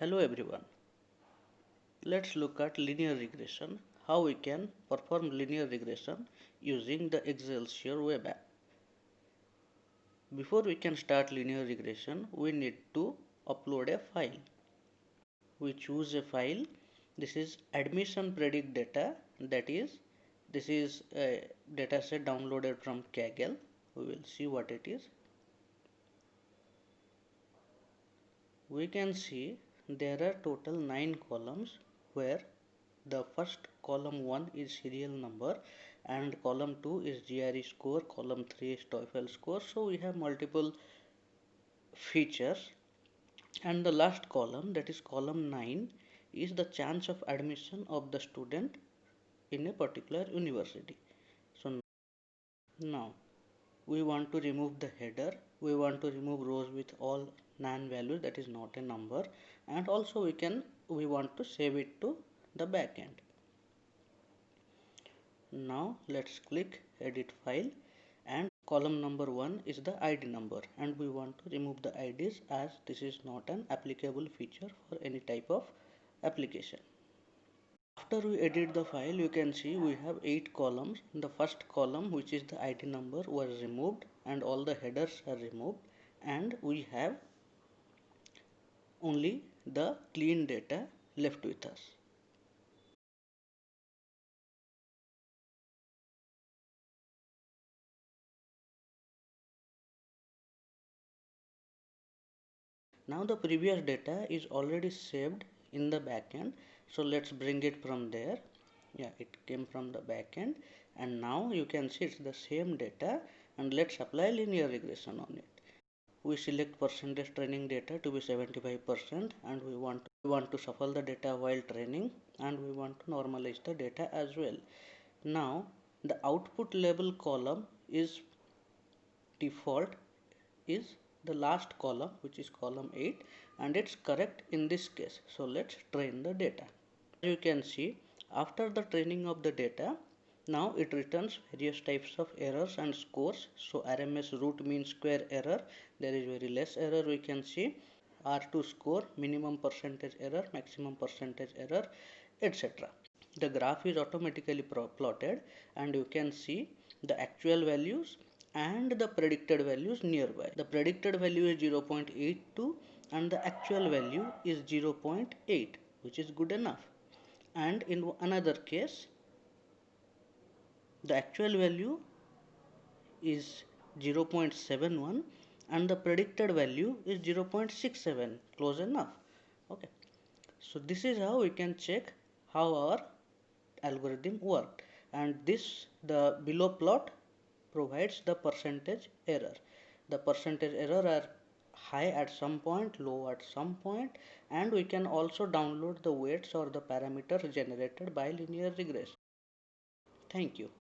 Hello everyone. Let's look at linear regression, how we can perform linear regression using the Excelsior web app. Before we can start linear regression, we need to upload a file. We choose a file. This is admission predict data, this is a dataset downloaded from Kaggle. We will see what it is. We can see there are total 9 columns where the first column 1 is serial number and column 2 is GRE score, column 3 is TOEFL score. So we have multiple features, and the last column, that is column 9, is the chance of admission of the student in a particular university. So now we want to remove the header, we want to remove rows with all non values, that is not a number, and also we want to save it to the backend. Now let's click edit file, and column number 1 is the ID number, and we want to remove the IDs as this is not an applicable feature for any type of application. After we edit the file, you can see we have 8 columns. The first column, which is the ID number, was removed and all the headers are removed, and we have only the clean data left with us. Now the previous data is already saved in the backend, so let's bring it from there. Yeah, it came from the backend, and now you can see it's the same data, and let's apply linear regression on it. We select percentage training data to be 75%, and we want to shuffle the data while training, and we want to normalize the data as well. Now the output label column is default is the last column, which is column 8, and it's correct in this case. So let's train the data. As you can see, after the training of the data, now it returns various types of errors and scores. So RMS root mean square error, there is very less error we can see. R2 score, minimum percentage error, maximum percentage error, etc. The graph is automatically plotted, and you can see the actual values and the predicted values nearby. The predicted value is 0.82 and the actual value is 0.8, which is good enough. And in another case, the actual value is 0.71 and the predicted value is 0.67, close enough. Okay, so this is how we can check how our algorithm worked, and this the below plot provides the percentage error. The percentage error are high at some point, low at some point, and we can also download the weights or the parameters generated by linear regression. Thank you.